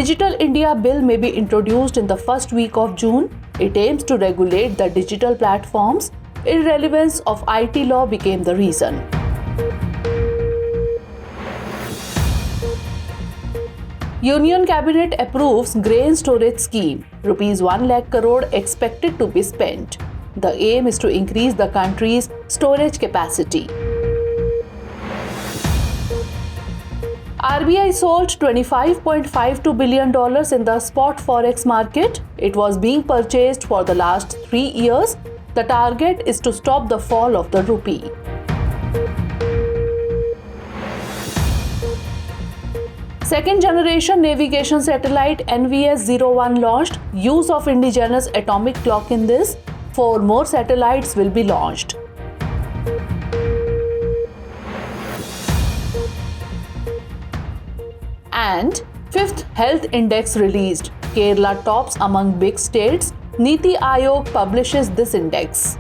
Digital India Bill may be introduced in the first week of June. It aims to regulate the digital platforms. Irrelevance of IT law became the reason. Union Cabinet approves grain storage scheme. Rupees 1 lakh crore expected to be spent. The aim is to increase the country's storage capacity. RBI sold $25.52 billion in the spot forex market. It was being purchased for the last 3 years. The target is to stop the fall of the rupee. Second generation navigation satellite NVS-01 launched. Use of indigenous atomic clock in this. 4 more satellites will be launched. And 5th Health Index released. Kerala tops among big states. Niti Aayog publishes this index.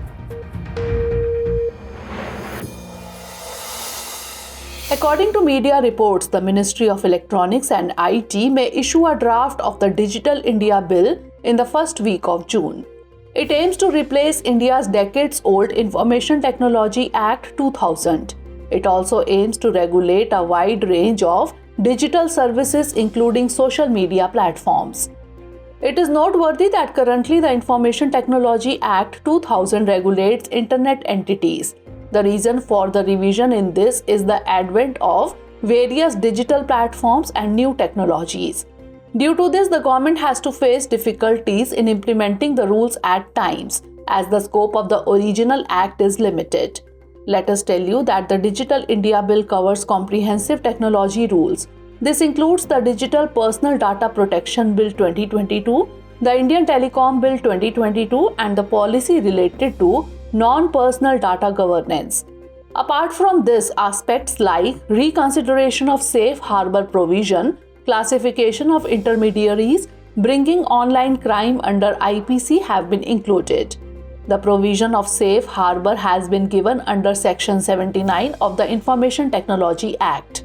According to media reports, the Ministry of Electronics and IT may issue a draft of the Digital India Bill in the first week of June. It aims to replace India's decades-old Information Technology Act 2000. It also aims to regulate a wide range of digital services including social media platforms. It is noteworthy that currently the Information Technology Act 2000 regulates internet entities. The reason for the revision in this is the advent of various digital platforms and new technologies. Due to this, the government has to face difficulties in implementing the rules at times, as the scope of the original act is limited. Let us tell you that the Digital India Bill covers comprehensive technology rules. This includes the Digital Personal Data Protection Bill 2022, the Indian Telecom Bill 2022, and the policy related to non-personal data governance. Apart from this, aspects like reconsideration of safe harbor provision, classification of intermediaries, bringing online crime under IPC have been included. The provision of safe harbor has been given under Section 79 of the Information Technology Act.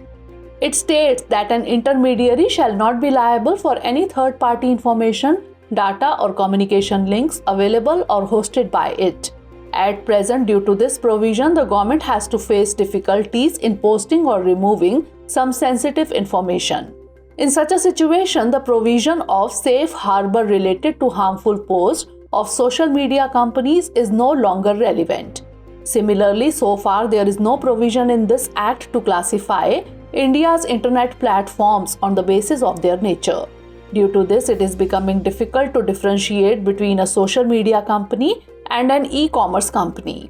It states that an intermediary shall not be liable for any third-party information, data or communication links available or hosted by it. At present, due to this provision, the government has to face difficulties in posting or removing some sensitive information. In such a situation, the provision of safe harbor related to harmful posts of social media companies is no longer relevant. Similarly, so far there is no provision in this act to classify India's internet platforms on the basis of their nature. Due to this, it is becoming difficult to differentiate between a social media company and an e-commerce company.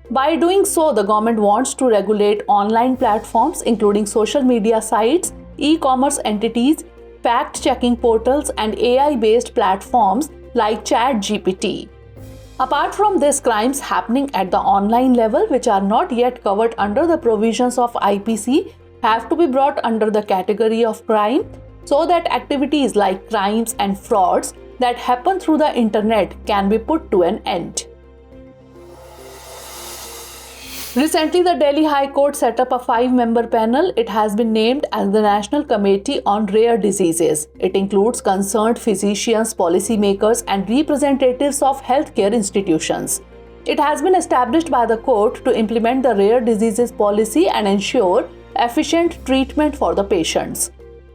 By doing so, the government wants to regulate online platforms including social media sites, e-commerce entities, fact-checking portals, and AI-based platforms like ChatGPT. Apart from this, crimes happening at the online level which are not yet covered under the provisions of IPC have to be brought under the category of crime so that activities like crimes and frauds that happen through the internet can be put to an end. Recently, the Delhi High Court set up a 5-member panel. It has been named as the National Committee on Rare Diseases. It includes concerned physicians, policymakers, and representatives of healthcare institutions. It has been established by the court to implement the rare diseases policy and ensure efficient treatment for the patients.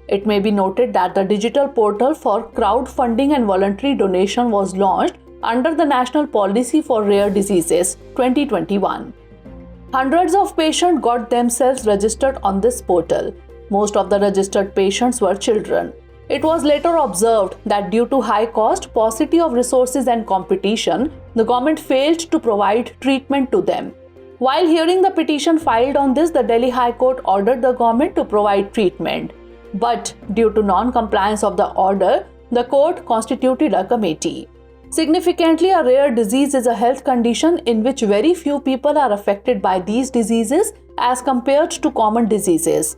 It may be noted that the digital portal for crowdfunding and voluntary donation was launched under the National Policy for Rare Diseases 2021. Hundreds of patients got themselves registered on this portal. Most of the registered patients were children. It was later observed that due to high cost, paucity of resources and competition, the government failed to provide treatment to them. While hearing the petition filed on this, the Delhi High Court ordered the government to provide treatment. But due to non-compliance of the order, the court constituted a committee. Significantly, a rare disease is a health condition in which very few people are affected by these diseases as compared to common diseases.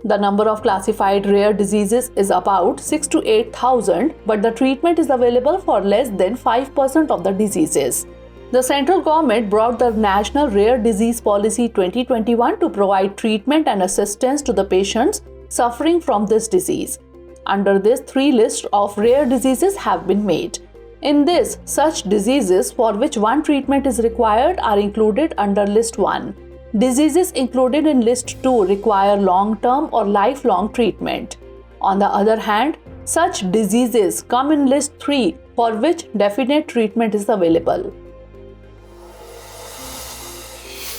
The number of classified rare diseases is about 6,000 to 8,000, but the treatment is available for less than 5% of the diseases. The central government brought the National Rare Disease Policy 2021 to provide treatment and assistance to the patients suffering from this disease. Under this, 3 lists of rare diseases have been made. In this, such diseases for which one treatment is required are included under List 1. Diseases included in List 2 require long-term or lifelong treatment. On the other hand, such diseases come in List 3 for which definite treatment is available.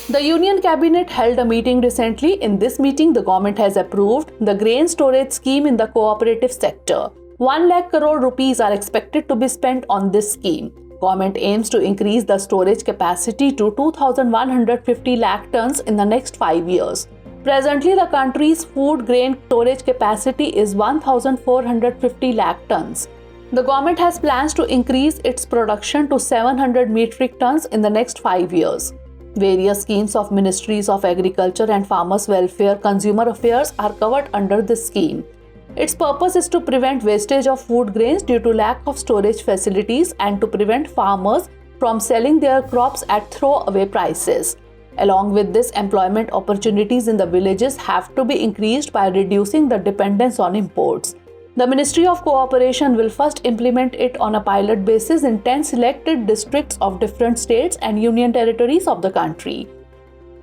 The Union Cabinet held a meeting recently. In this meeting, the government has approved the grain storage scheme in the cooperative sector. 1 lakh crore rupees are expected to be spent on this scheme. Government aims to increase the storage capacity to 2,150 lakh tons in the next 5 years. Presently, the country's food grain storage capacity is 1,450 lakh tons. The government has plans to increase its production to 700 metric tons in the next 5 years. Various schemes of Ministries of Agriculture and Farmers Welfare, Consumer Affairs are covered under this scheme. Its purpose is to prevent wastage of food grains due to lack of storage facilities and to prevent farmers from selling their crops at throwaway prices. Along with this, employment opportunities in the villages have to be increased by reducing the dependence on imports. The Ministry of Cooperation will first implement it on a pilot basis in 10 selected districts of different states and union territories of the country.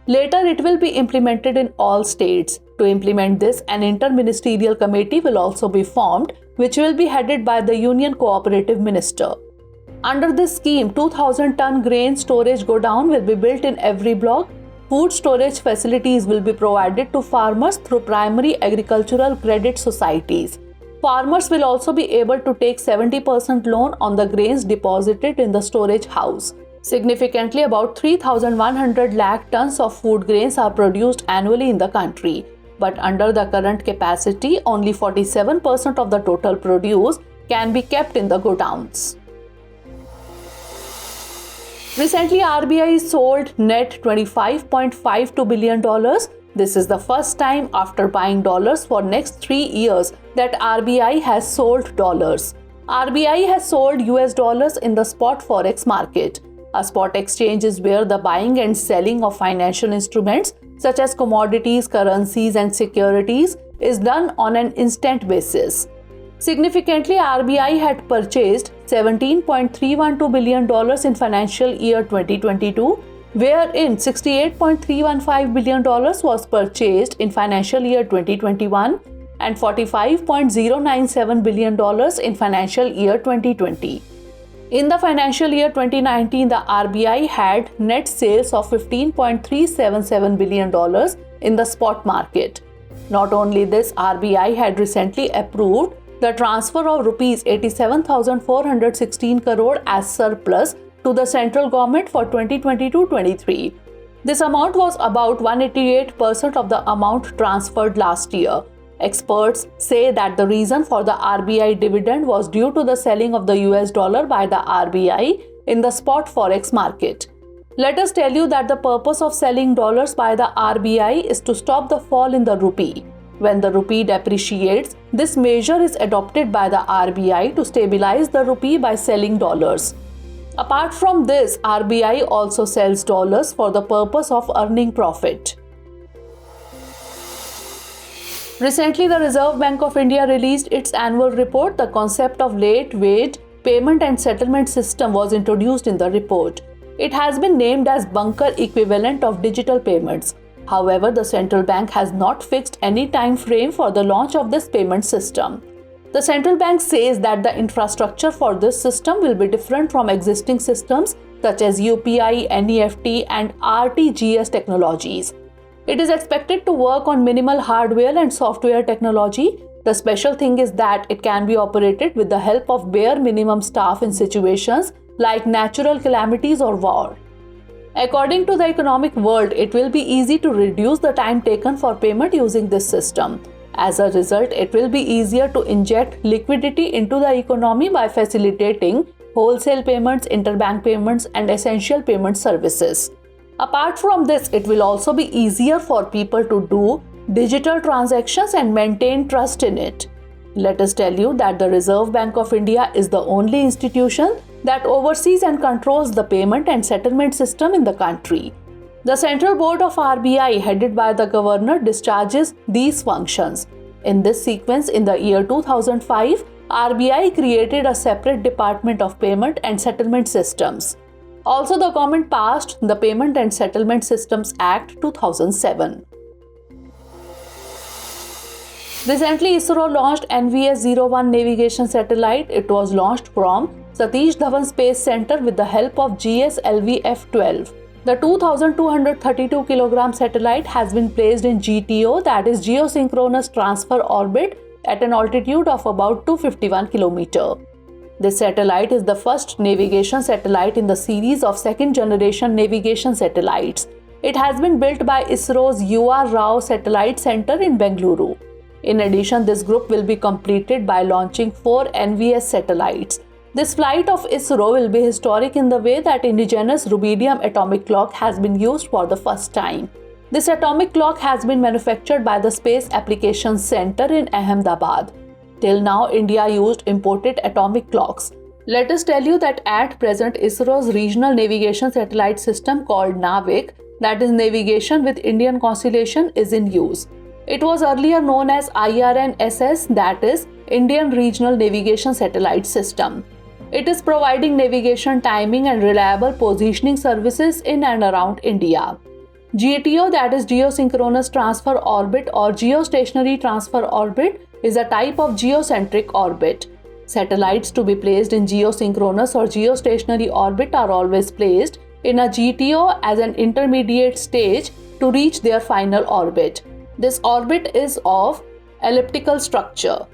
Later, it will be implemented in all states. To implement this, an inter-ministerial committee will also be formed, which will be headed by the Union Cooperative Minister. Under this scheme, 2,000-ton grain storage godown will be built in every block. Food storage facilities will be provided to farmers through primary agricultural credit societies. Farmers will also be able to take 70% loan on the grains deposited in the storage house. Significantly, about 3,100 lakh tons of food grains are produced annually in the country. But under the current capacity, only 47% of the total produce can be kept in the godowns. Recently, RBI sold net $25.52 billion. This is the first time after buying dollars for next 3 years that RBI has sold dollars. RBI has sold US dollars in the spot forex market. A spot exchange is where the buying and selling of financial instruments such as commodities, currencies, and securities is done on an instant basis. Significantly, RBI had purchased $17.312 billion in financial year 2022, wherein $68.315 billion was purchased in financial year 2021 and $45.097 billion in financial year 2020. In the financial year 2019, the RBI had net sales of $15.377 billion in the spot market. Not only this, RBI had recently approved the transfer of rupees 87,416 crore as surplus to the central government for 2022-23. This amount was about 188% of the amount transferred last year. Experts say that the reason for the RBI dividend was due to the selling of the US dollar by the RBI in the spot forex market. Let us tell you that the purpose of selling dollars by the RBI is to stop the fall in the rupee. When the rupee depreciates, this measure is adopted by the RBI to stabilize the rupee by selling dollars. Apart from this, RBI also sells dollars for the purpose of earning profit. Recently, the Reserve Bank of India released its annual report. The concept of late wage payment and settlement system was introduced in the report. It has been named as bunker equivalent of digital payments. However, the central bank has not fixed any time frame for the launch of this payment system. The central bank says that the infrastructure for this system will be different from existing systems such as UPI, NEFT, and RTGS technologies. It is expected to work on minimal hardware and software technology. The special thing is that it can be operated with the help of bare minimum staff in situations like natural calamities or war. According to the economic world, it will be easy to reduce the time taken for payment using this system. As a result, it will be easier to inject liquidity into the economy by facilitating wholesale payments, interbank payments, and essential payment services. Apart from this, it will also be easier for people to do digital transactions and maintain trust in it. Let us tell you that the Reserve Bank of India is the only institution that oversees and controls the payment and settlement system in the country. The Central Board of RBI, headed by the Governor, discharges these functions. In this sequence, in the year 2005, RBI created a separate Department of Payment and Settlement Systems. Also, the government passed the Payment and Settlement Systems Act 2007. Recently, ISRO launched NVS-01 navigation satellite. It was launched from Satish Dhawan Space Center with the help of GSLV F-12. The 2,232 kg satellite has been placed in GTO, that is Geosynchronous Transfer Orbit, at an altitude of about 251 km. This satellite is the first navigation satellite in the series of second-generation navigation satellites. It has been built by ISRO's UR Rao Satellite Center in Bengaluru. In addition, this group will be completed by launching 4 NVS satellites. This flight of ISRO will be historic in the way that indigenous rubidium atomic clock has been used for the first time. This atomic clock has been manufactured by the Space Applications Center in Ahmedabad. Till now, India used imported atomic clocks. Let us tell you that at present, ISRO's regional navigation satellite system called NAVIC, that is Navigation with Indian Constellation, is in use. It was earlier known as IRNSS, that is Indian Regional Navigation Satellite System. It is providing navigation, timing and reliable positioning services in and around India. GTO, that is Geosynchronous Transfer Orbit or Geostationary Transfer Orbit, is a type of geocentric orbit. Satellites to be placed in geosynchronous or geostationary orbit are always placed in a GTO as an intermediate stage to reach their final orbit. This orbit is of elliptical structure.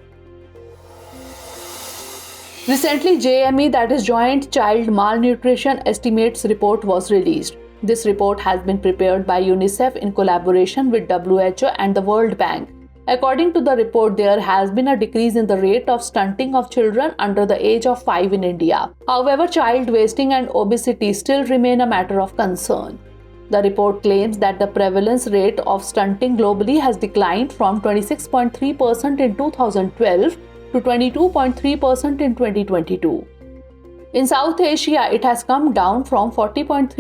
Recently, JME, that is Joint Child Malnutrition Estimates report was released. This report has been prepared by UNICEF in collaboration with WHO and the World Bank. According to the report, there has been a decrease in the rate of stunting of children under the age of 5 in India. However, child wasting and obesity still remain a matter of concern. The report claims that the prevalence rate of stunting globally has declined from 26.3% in 2012 to 22.3% in 2022. In South Asia, it has come down from 40.3%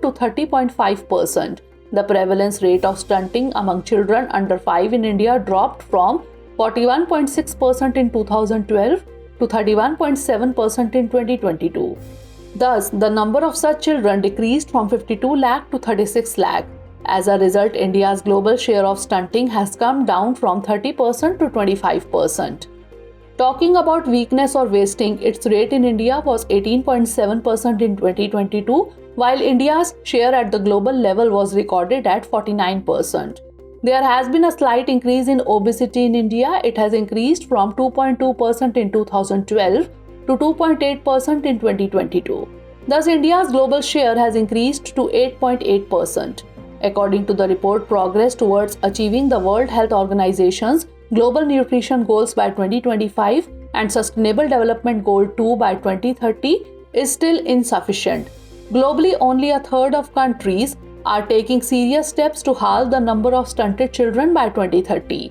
to 30.5%. The prevalence rate of stunting among children under 5 in India dropped from 41.6% in 2012 to 31.7% in 2022. Thus, the number of such children decreased from 52 lakh to 36 lakh. As a result, India's global share of stunting has come down from 30% to 25%. Talking about weakness or wasting, its rate in India was 18.7% in 2022, while India's share at the global level was recorded at 49%. There has been a slight increase in obesity in India. It has increased from 2.2% in 2012 to 2.8% in 2022. Thus, India's global share has increased to 8.8%. According to the report, progress towards achieving the World Health Organization's Global Nutrition Goals by 2025 and Sustainable Development Goal 2 by 2030 is still insufficient. Globally, only a third of countries are taking serious steps to halve the number of stunted children by 2030.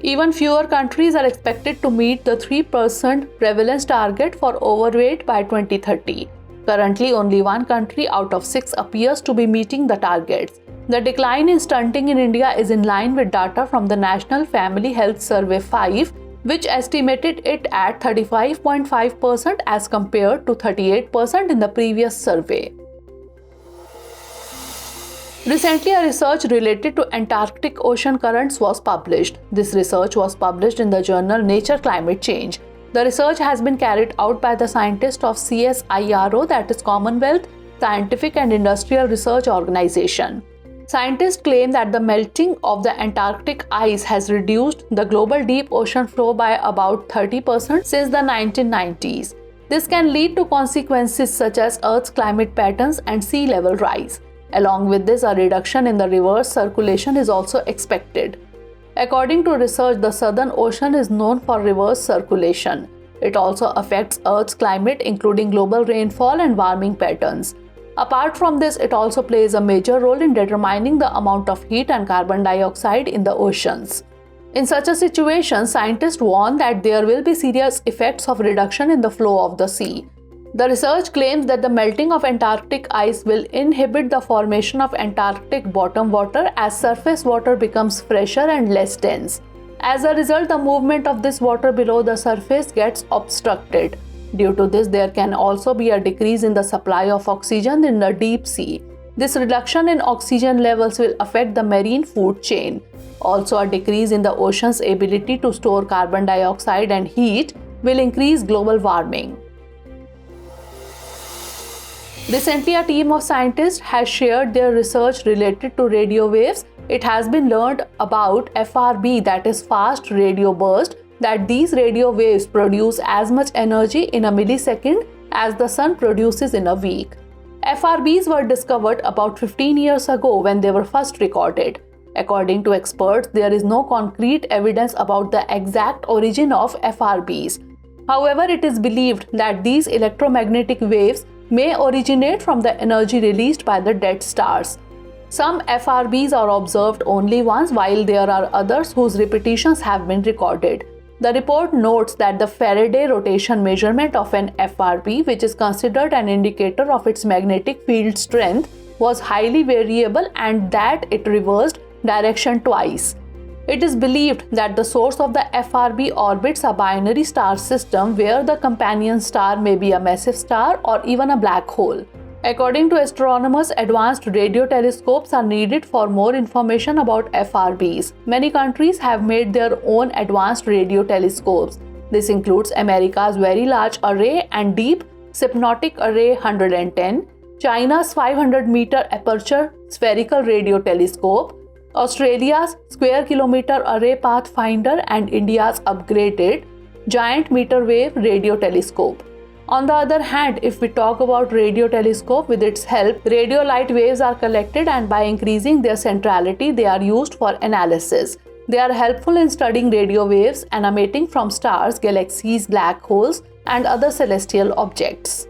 Even fewer countries are expected to meet the 3% prevalence target for overweight by 2030. Currently, only one country out of 6 appears to be meeting the targets. The decline in stunting in India is in line with data from the National Family Health Survey 5, which estimated it at 35.5% as compared to 38% in the previous survey. Recently, a research related to Antarctic ocean currents was published. This research was published in the journal Nature Climate Change. The research has been carried out by the scientists of CSIRO, that is Commonwealth Scientific and Industrial Research Organization. Scientists claim that the melting of the Antarctic ice has reduced the global deep ocean flow by about 30% since the 1990s. This can lead to consequences such as Earth's climate patterns and sea level rise. Along with this, a reduction in the reverse circulation is also expected. According to research, the Southern Ocean is known for reverse circulation. It also affects Earth's climate, including global rainfall and warming patterns. Apart from this, it also plays a major role in determining the amount of heat and carbon dioxide in the oceans. In such a situation, scientists warn that there will be serious effects of reduction in the flow of the sea. The research claims that the melting of Antarctic ice will inhibit the formation of Antarctic bottom water as surface water becomes fresher and less dense. As a result, the movement of this water below the surface gets obstructed. Due to this, there can also be a decrease in the supply of oxygen in the deep sea. This reduction in oxygen levels will affect the marine food chain. Also, a decrease in the ocean's ability to store carbon dioxide and heat will increase global warming. Recently, a team of scientists has shared their research related to radio waves. It has been learned about FRB, that is fast radio burst, that these radio waves produce as much energy in a millisecond as the sun produces in a week. FRBs were discovered about 15 years ago when they were first recorded. According to experts, there is no concrete evidence about the exact origin of FRBs. However, it is believed that these electromagnetic waves may originate from the energy released by the dead stars. Some FRBs are observed only once, while there are others whose repetitions have been recorded. The report notes that the Faraday rotation measurement of an FRB, which is considered an indicator of its magnetic field strength, was highly variable and that it reversed direction twice. It is believed that the source of the FRB orbits a binary star system where the companion star may be a massive star or even a black hole. According to astronomers, advanced radio telescopes are needed for more information about FRBs. Many countries have made their own advanced radio telescopes. This includes America's Very Large Array and Deep Hypnotic Array 110, China's 500-meter aperture spherical radio telescope, Australia's Square Kilometer Array Pathfinder, and India's upgraded Giant Meter Wave Radio Telescope. On the other hand, if we talk about radio telescope, with its help, radio light waves are collected and by increasing their centrality, they are used for analysis. They are helpful in studying radio waves emanating from stars, galaxies, black holes, and other celestial objects.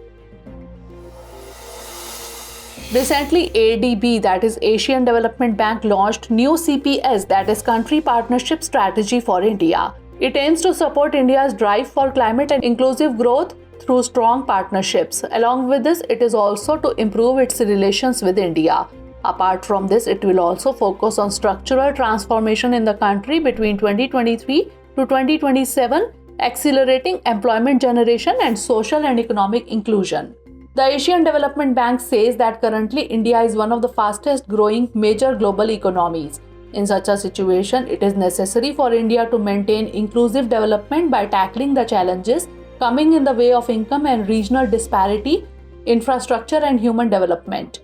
Recently, ADB, that is Asian Development Bank, launched new CPS, that is Country Partnership Strategy for India. It aims to support India's drive for climate and inclusive growth through strong partnerships. Along with this, it is also to improve its relations with India. Apart from this, it will also focus on structural transformation in the country between 2023 to 2027, accelerating employment generation and social and economic inclusion. The Asian Development Bank says that currently India is one of the fastest growing major global economies. In such a situation, it is necessary for India to maintain inclusive development by tackling the challenges coming in the way of income and regional disparity, infrastructure and human development.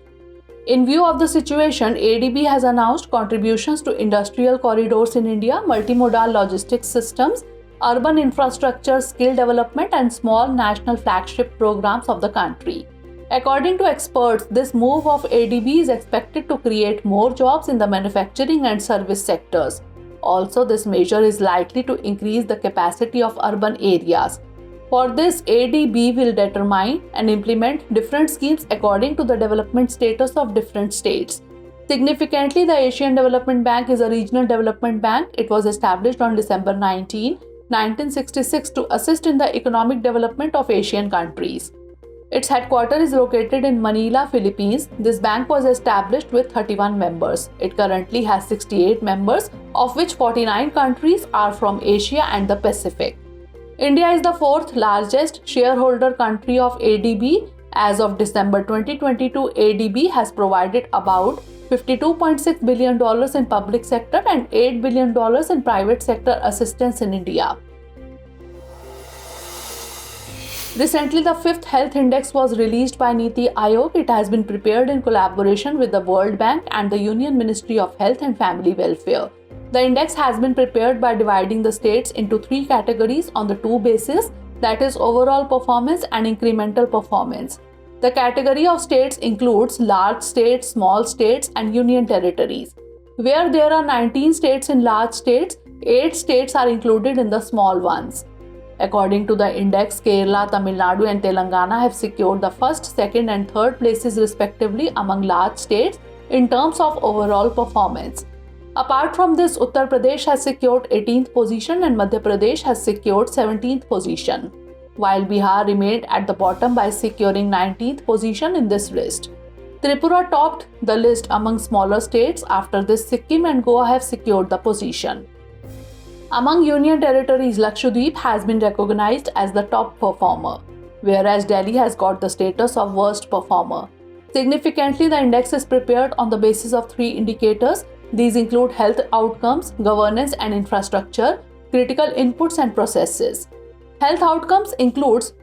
In view of the situation, ADB has announced contributions to industrial corridors in India, multimodal logistics systems, urban infrastructure, skill development, and small national flagship programs of the country. According to experts, this move of ADB is expected to create more jobs in the manufacturing and service sectors. Also, this measure is likely to increase the capacity of urban areas. For this, ADB will determine and implement different schemes according to the development status of different states. Significantly, the Asian Development Bank is a regional development bank. It was established on December 19, 1966 to assist in the economic development of Asian countries. Its headquarters is located in Manila, Philippines. This bank was established with 31 members. It currently has 68 members, of which 49 countries are from Asia and the Pacific. India is the fourth largest shareholder country of ADB. As of December 2022, ADB has provided about $52.6 billion in public sector and $8 billion in private sector assistance in India. Recently, the fifth health index was released by Niti Aayog. It has been prepared in collaboration with the World Bank and the Union Ministry of Health and Family Welfare. The index has been prepared by dividing the states into three categories on the two bases, that is overall performance and incremental performance. The category of states includes large states, small states, and union territories. Where there are 19 states in large states, 8 states are included in the small ones. According to the index, Kerala, Tamil Nadu, and Telangana have secured the first, second, and third places respectively among large states in terms of overall performance. Apart from this, Uttar Pradesh has secured 18th position and Madhya Pradesh has secured 17th position, while Bihar remained at the bottom by securing 19th position in this list. Tripura topped the list among smaller states. After this, Sikkim and Goa have secured the position. Among Union territories, Lakshadweep has been recognized as the top performer, whereas Delhi has got the status of worst performer. Significantly, the index is prepared on the basis of 3 indicators. These include health outcomes, governance and infrastructure, critical inputs and processes. Health outcomes includes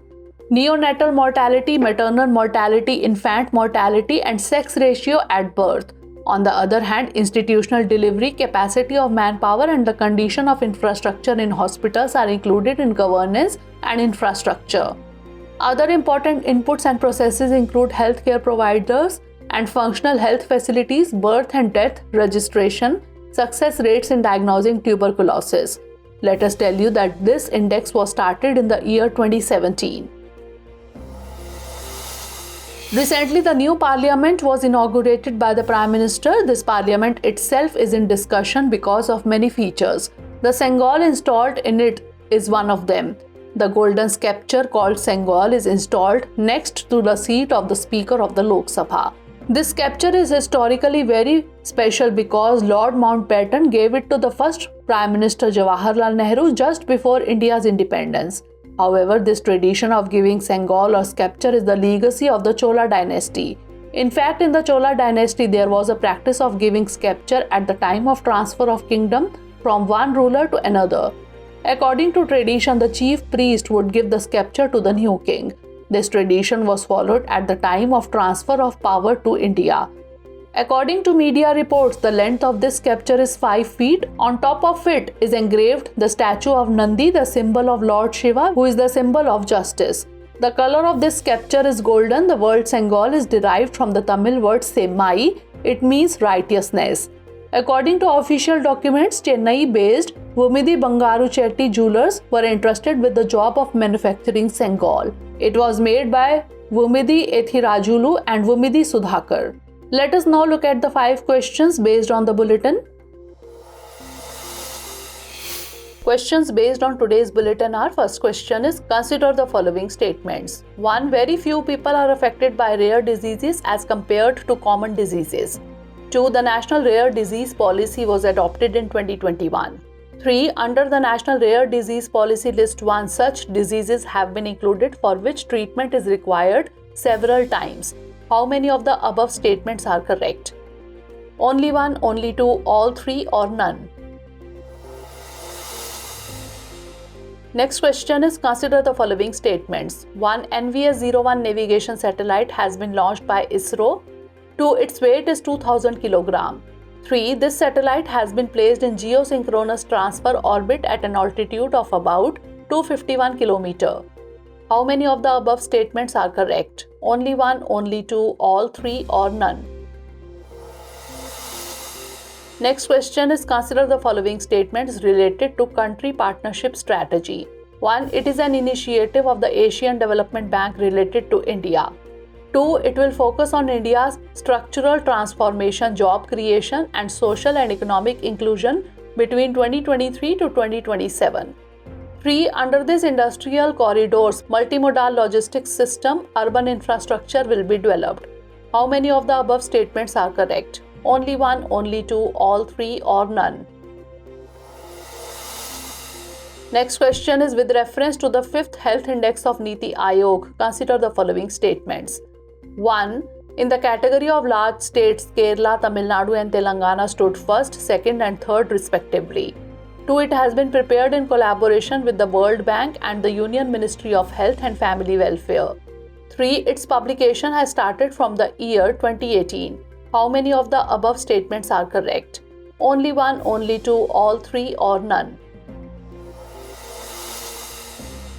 neonatal mortality, maternal mortality, infant mortality and sex ratio at birth. On the other hand, institutional delivery, capacity of manpower and the condition of infrastructure in hospitals are included in governance and infrastructure. Other important inputs and processes include healthcare providers and functional health facilities, birth and death registration, success rates in diagnosing tuberculosis. Let us tell you that this index was started in the year 2017. Recently, the new parliament was inaugurated by the Prime Minister. This parliament itself is in discussion because of many features. The Sengol installed in it is one of them. The golden sceptre called Sengol is installed next to the seat of the Speaker of the Lok Sabha. This sceptre is historically very special because Lord Mountbatten gave it to the first Prime Minister Jawaharlal Nehru just before India's independence. However, this tradition of giving Sengol or sceptre is the legacy of the Chola dynasty. In fact, in the Chola dynasty, there was a practice of giving sceptre at the time of transfer of kingdom from one ruler to another. According to tradition, the chief priest would give the sceptre to the new king. This tradition was followed at the time of transfer of power to India. According to media reports, the length of this sceptre is 5 feet. On top of it is engraved the statue of Nandi, the symbol of Lord Shiva, who is the symbol of justice. The color of this sceptre is golden. The word Sengol is derived from the Tamil word Semmai. It means righteousness. According to official documents, Chennai-based Vumidi Bangaru Chetty Jewelers were entrusted with the job of manufacturing Sengol. It was made by Vumidi Ethirajulu and Vumidi Sudhakar. Let us now look at the 5 questions based on the bulletin. Questions based on today's bulletin are: first question is, consider the following statements. 1. Very few people are affected by rare diseases as compared to common diseases. 2. The National Rare Disease Policy was adopted in 2021. 3. Under the National Rare Disease Policy List 1, such diseases have been included for which treatment is required several times. How many of the above statements are correct? Only 1, only 2, all 3 or none? Next question is, consider the following statements. 1. NVS-01 navigation satellite has been launched by ISRO. 2. Its weight is 2000 kg. 3. This satellite has been placed in geosynchronous transfer orbit at an altitude of about 251 km. How many of the above statements are correct? Only 1, only 2, all 3 or none? Next question is, consider the following statements related to country partnership strategy. 1. It is an initiative of the Asian Development Bank related to India. 2. It will focus on India's structural transformation, job creation and social and economic inclusion between 2023 to 2027. 3. Under these industrial corridors, multimodal logistics system, urban infrastructure will be developed. How many of the above statements are correct? Only 1, only 2, all 3 or none? Next question is, with reference to the 5th Health Index of Niti Aayog, consider the following statements. 1. In the category of large states, Kerala, Tamil Nadu and Telangana stood first, second and third respectively. 2. It has been prepared in collaboration with the World Bank and the Union Ministry of Health and Family Welfare. 3. Its publication has started from the year 2018. How many of the above statements are correct? Only 1, only 2, all 3 or none?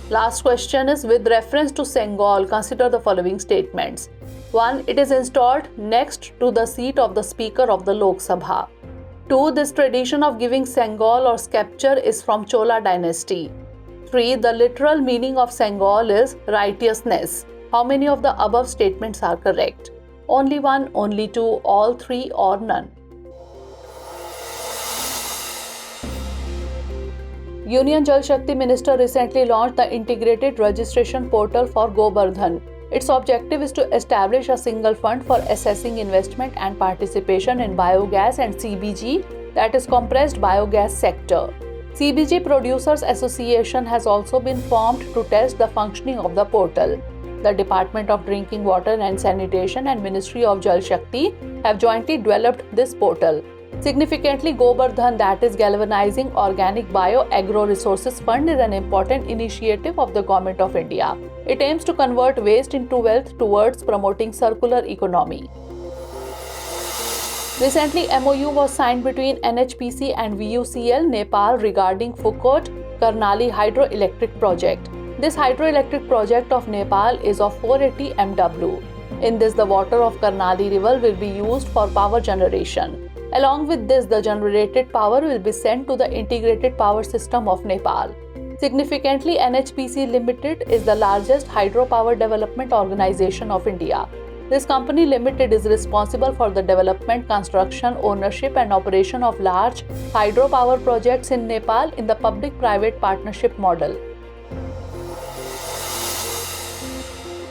Last question is, with reference to Sengol, consider the following statements. 1. It is installed next to the seat of the Speaker of the Lok Sabha. 2. This tradition of giving Sengol or sceptre is from Chola dynasty. 3. The literal meaning of Sengol is righteousness. How many of the above statements are correct? Only 1, only 2, all 3 or none? Union Jal Shakti Minister recently launched the integrated registration portal for Govardhan. Its objective is to establish a single fund for assessing investment and participation in biogas and CBG, that is compressed biogas sector. CBG Producers Association has also been formed to test the functioning of the portal. The Department of Drinking Water and Sanitation and Ministry of Jal Shakti have jointly developed this portal. Significantly, Gobardhan, that is Galvanizing Organic Bio-Agro Resources Fund, is an important initiative of the Government of India. It aims to convert waste into wealth towards promoting circular economy. Recently, MOU was signed between NHPC and VUCL, Nepal regarding Fukot Karnali hydroelectric project. This hydroelectric project of Nepal is of 480 MW. In this, the water of Karnali river will be used for power generation. Along with this, the generated power will be sent to the integrated power system of Nepal. Significantly, NHPC Limited is the largest hydropower development organization of India. This company limited is responsible for the development, construction, ownership and operation of large hydropower projects in Nepal in the public-private partnership model.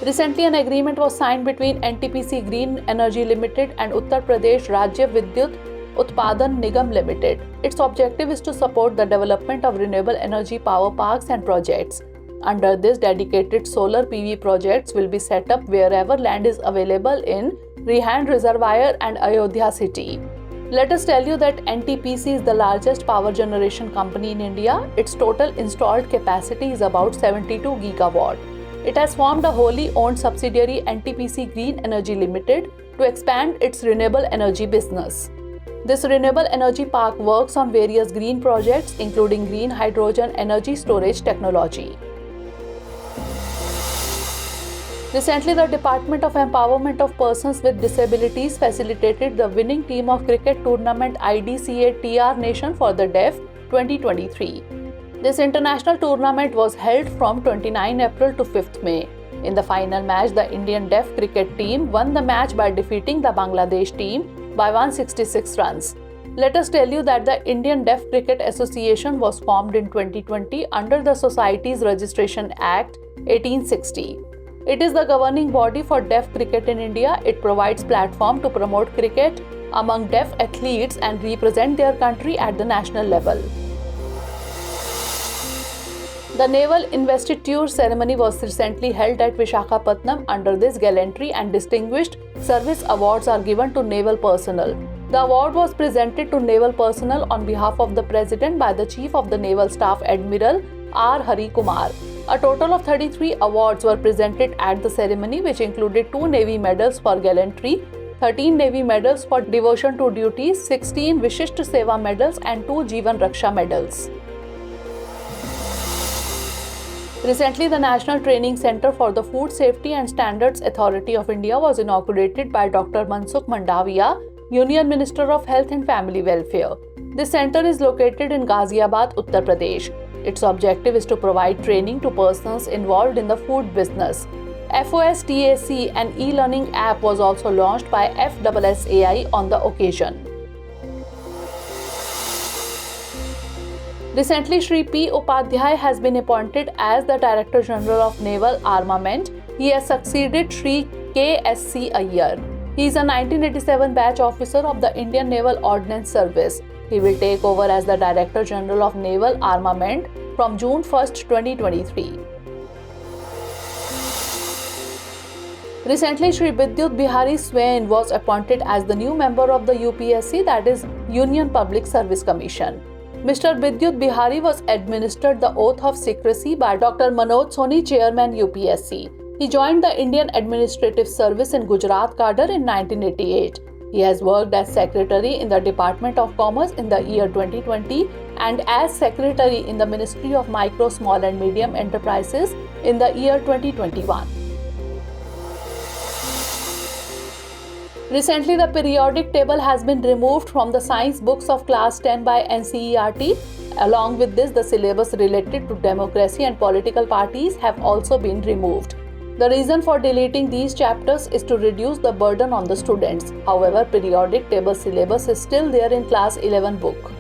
Recently, an agreement was signed between NTPC Green Energy Limited and Uttar Pradesh Rajya Vidyut Utpadan Nigam Limited. Its objective is to support the development of renewable energy power parks and projects. Under this, dedicated solar PV projects will be set up wherever land is available in Rihand Reservoir and Ayodhya city. Let us tell you that NTPC is the largest power generation company in India. Its total installed capacity is about 72 GW. It has formed a wholly owned subsidiary NTPC Green Energy Limited to expand its renewable energy business. This renewable energy park works on various green projects including green hydrogen energy storage technology. Recently, the Department of Empowerment of Persons with Disabilities facilitated the winning team of cricket tournament IDCA TR Nation for the Deaf 2023. This international tournament was held from 29 April to 5th May. In the final match, the Indian Deaf cricket team won the match by defeating the Bangladesh team by 166 runs. Let us tell you that the Indian Deaf Cricket Association was formed in 2020 under the Societies Registration Act 1860. It is the governing body for deaf cricket in India. It provides platform to promote cricket among deaf athletes and represent their country at the national level. The Naval Investiture ceremony was recently held at Visakhapatnam. Under this, gallantry and distinguished service awards are given to naval personnel. The award was presented to naval personnel on behalf of the President by the Chief of the Naval Staff Admiral R. Hari Kumar. A total of 33 awards were presented at the ceremony, which included 2 Navy medals for gallantry, 13 Navy medals for devotion to duty, 16 Vishisht Seva medals and 2 Jeevan Raksha medals. Recently, the National Training Center for the Food Safety and Standards Authority of India was inaugurated by Dr. Mansukh Mandaviya, Union Minister of Health and Family Welfare. This center is located in Ghaziabad, Uttar Pradesh. Its objective is to provide training to persons involved in the food business. FOSTAC, an e-learning app, was also launched by FSSAI on the occasion. Recently, Shri P. Upadhyay has been appointed as the Director General of Naval Armament. He has succeeded Shri K.S.C. Iyer. He is a 1987 batch officer of the Indian Naval Ordnance Service. He will take over as the Director General of Naval Armament from June 1, 2023. Recently, Shri Vidyut Bihari Swain was appointed as the new member of the UPSC, that is Union Public Service Commission. Mr. Vidyut Bihari was administered the oath of secrecy by Dr. Manoj Soni, Chairman UPSC. He joined the Indian Administrative Service in Gujarat cadre in 1988. He has worked as Secretary in the Department of Commerce in the year 2020 and as Secretary in the Ministry of Micro, Small and Medium Enterprises in the year 2021. Recently, the periodic table has been removed from the science books of class 10 by NCERT. Along with this, the syllabus related to democracy and political parties have also been removed. The reason for deleting these chapters is to reduce the burden on the students. However, periodic table syllabus is still there in class 11 book.